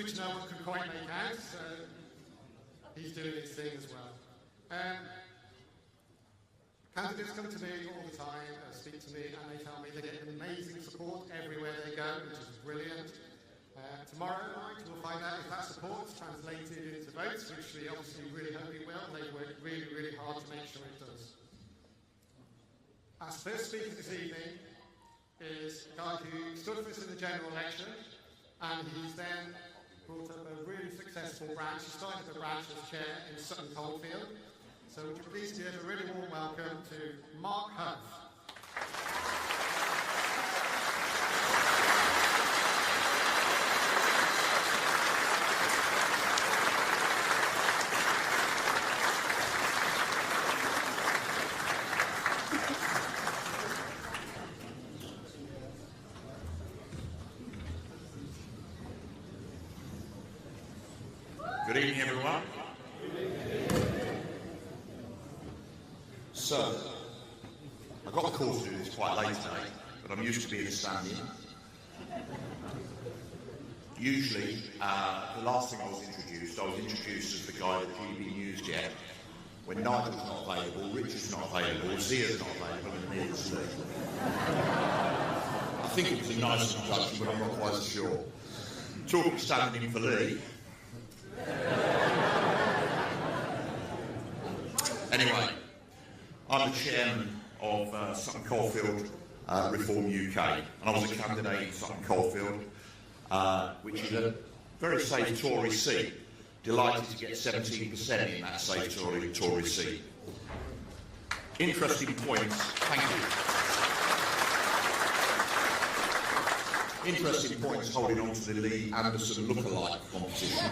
which no one can quite make out, so he's doing his thing as well. Candidates come to me all the time, speak to me, and they tell me they get amazing support everywhere they go, which is brilliant. Tomorrow night we'll find out if that support's translated into votes, which we obviously really hope it will, and they work really, really hard to make sure it does. Our first speaker this evening is a guy who stood for us in the general election, and he's then brought up a really successful branch. He started a branch as chair in Sutton Coldfield. So would you please give a really warm welcome to Mark Huff. Good evening, everyone. So, I got the call to do this quite late today, but I'm used to being a stand-in. Usually, the last thing I was introduced as the guy that GB News get when Nigel's not available, Richard's not available, Zia's not available, and me it's Lee. I think it was a nice introduction, but I'm not quite so sure. Talking standing in for Lee. Anyway, I'm the chairman of Sutton Coldfield Reform UK, and I was a candidate in Sutton Coldfield, which is a very safe Tory seat. Delighted to get 17% in that safe Tory seat. Interesting points. Thank you. Interesting points holding on to the Lee Anderson lookalike competition.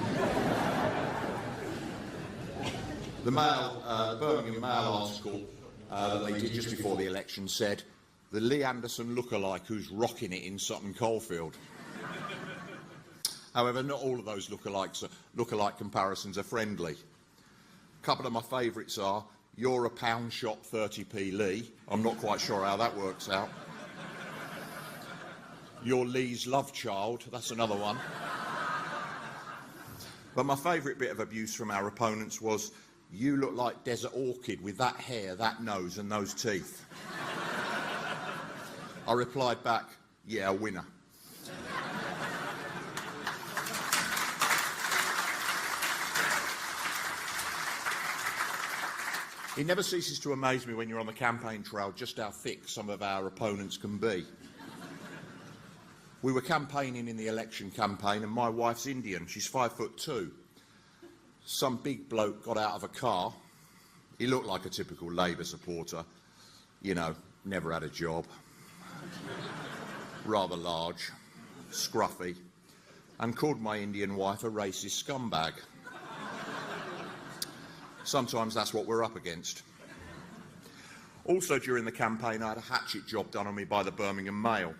The Birmingham Mail article that they did just before the election said, the Lee Anderson lookalike who's rocking it in Sutton Coldfield. However, not all of those lookalike comparisons are friendly. A couple of my favourites are, you're a pound shop 30p Lee. I'm not quite sure how that works out. You're Lee's love child. That's another one. But my favourite bit of abuse from our opponents was, you look like Desert Orchid with that hair, that nose and those teeth. I replied back, yeah, a winner. It never ceases to amaze me when you're on the campaign trail just how thick some of our opponents can be. We were campaigning in the election campaign and my wife's Indian, she's 5'2". Some big bloke got out of a car. He looked like a typical Labour supporter. You know, never had a job. Rather large, scruffy, and called my Indian wife a racist scumbag. Sometimes that's what we're up against. Also during the campaign I had a hatchet job done on me by the Birmingham Mail.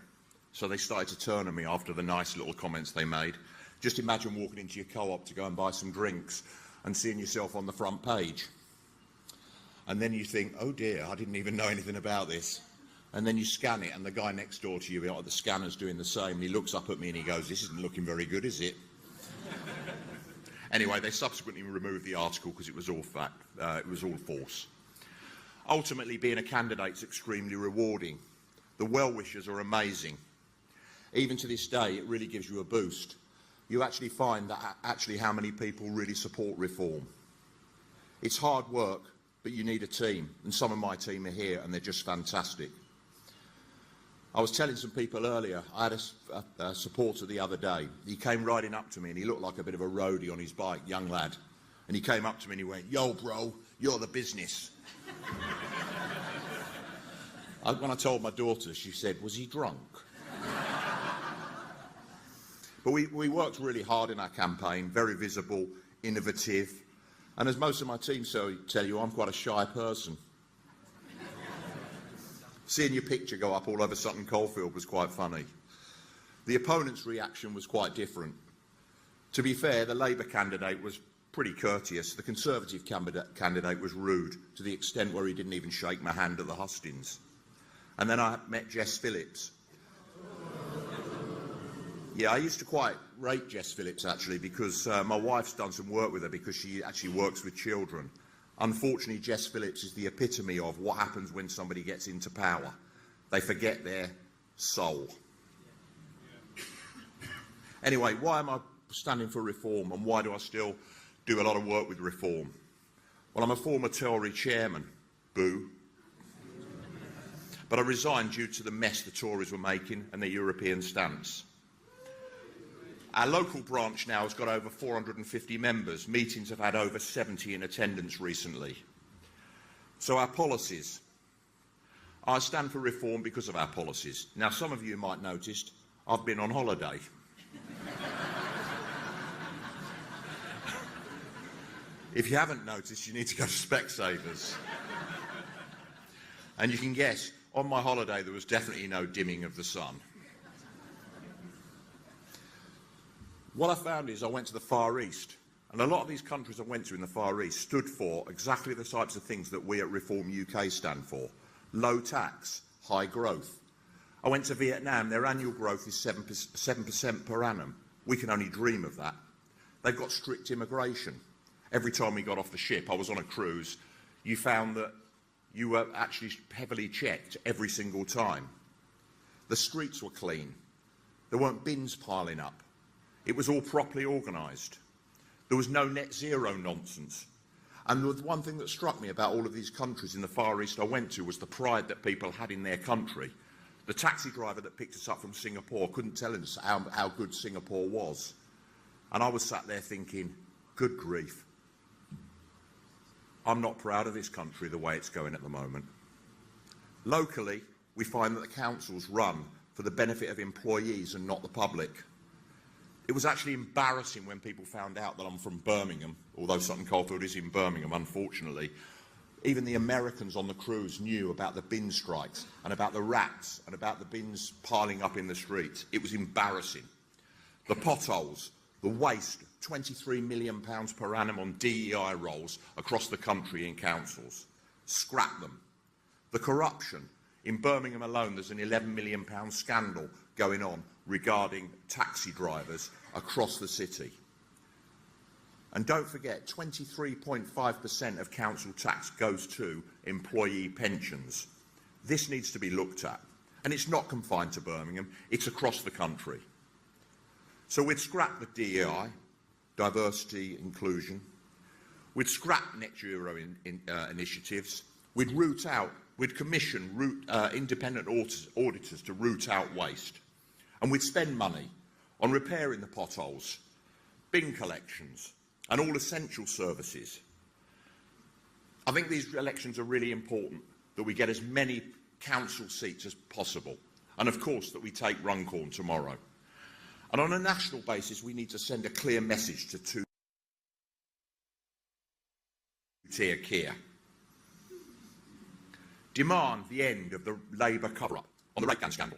So they started to turn on me after the nice little comments they made. Just imagine walking into your co-op to go and buy some drinks and seeing yourself on the front page. And then you think, oh dear, I didn't even know anything about this. And then you scan it and the guy next door to you, the scanner's doing the same. He looks up at me and he goes, this isn't looking very good, is it? Anyway, they subsequently removed the article because it was all fact, it was all false. Ultimately, being a candidate's extremely rewarding. The well-wishers are amazing. Even to this day, it really gives you a boost. You actually find that actually how many people really support reform. It's hard work, but you need a team, and some of my team are here, and they're just fantastic. I was telling some people earlier, I had a supporter the other day. He came riding up to me and he looked like a bit of a roadie on his bike, young lad. And he came up to me and he went, yo bro, you're the business. When I told my daughter, she said, was he drunk? But we worked really hard in our campaign, very visible, innovative. And as most of my team tell you, I'm quite a shy person. Seeing your picture go up all over Sutton Coldfield was quite funny. The opponent's reaction was quite different. To be fair, the Labour candidate was pretty courteous. The Conservative candidate was rude, to the extent where he didn't even shake my hand at the hustings. And then I met Jess Phillips. Yeah, I used to quite rate Jess Phillips, actually, because my wife's done some work with her because she actually works with children. Unfortunately, Jess Phillips is the epitome of what happens when somebody gets into power. They forget their soul. Anyway, why am I standing for reform, and why do I still do a lot of work with reform? Well, I'm a former Tory chairman. Boo. But I resigned due to the mess the Tories were making and their European stance. Our local branch now has got over 450 members. Meetings have had over 70 in attendance recently. So our policies. I stand for reform because of our policies. Now, some of you might notice I've been on holiday. If you haven't noticed, you need to go to Specsavers. And you can guess, on my holiday there was definitely no dimming of the sun. What I found is I went to the Far East, and a lot of these countries I went to in the Far East stood for exactly the types of things that we at Reform UK stand for. Low tax, high growth. I went to Vietnam, their annual growth is 7% per annum. We can only dream of that. They've got strict immigration. Every time we got off the ship, I was on a cruise, you found that you were actually heavily checked every single time. The streets were clean. There weren't bins piling up. It was all properly organised. There was no net zero nonsense. And the one thing that struck me about all of these countries in the Far East I went to was the pride that people had in their country. The taxi driver that picked us up from Singapore couldn't tell us how good Singapore was. And I was sat there thinking, good grief. I'm not proud of this country the way it's going at the moment. Locally, we find that the councils run for the benefit of employees and not the public. It was actually embarrassing when people found out that I'm from Birmingham, although Sutton Coldfield is in Birmingham, unfortunately. Even the Americans on the cruise knew about the bin strikes and about the rats and about the bins piling up in the streets. It was embarrassing. The potholes, the waste, £23 million per annum on DEI roles across the country in councils. Scrap them. The corruption. In Birmingham alone, there's an £11 million scandal going on regarding taxi drivers across the city. And don't forget, 23.5% of council tax goes to employee pensions. This needs to be looked at. And it's not confined to Birmingham, it's across the country. So we'd scrap the DEI, diversity, inclusion. We'd scrap net zero initiatives. We'd commission independent auditors to root out waste. And we'd spend money on repairing the potholes, bin collections, and all essential services. I think these elections are really important, that we get as many council seats as possible, and of course that we take Runcorn tomorrow. And on a national basis, we need to send a clear message to two-tier care. Demand the end of the Labour cover-up on the rate scandal.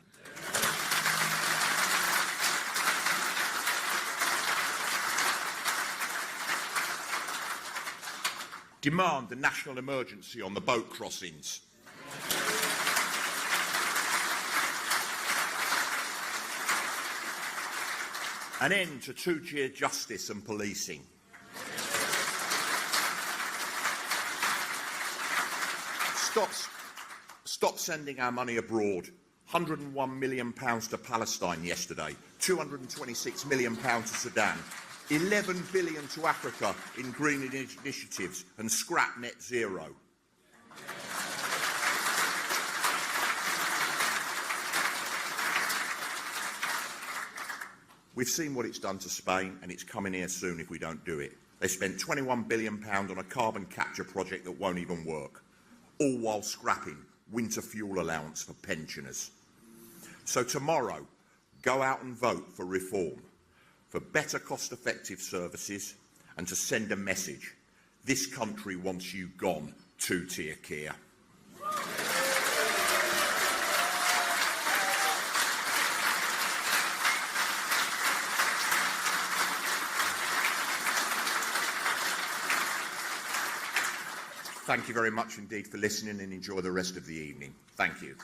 Demand the national emergency on the boat crossings. An end to two-tier justice and policing. Stop sending our money abroad. £101 million to Palestine yesterday, £226 million to Sudan, £11 billion to Africa in green initiatives, and scrap net zero. We've seen what it's done to Spain, and it's coming here soon if we don't do it. They spent £21 billion on a carbon capture project that won't even work, all while scrapping winter fuel allowance for pensioners. So tomorrow, go out and vote for reform, for better cost-effective services, and to send a message. This country wants you gone, two-tier care. Thank you very much indeed for listening, and enjoy the rest of the evening. Thank you.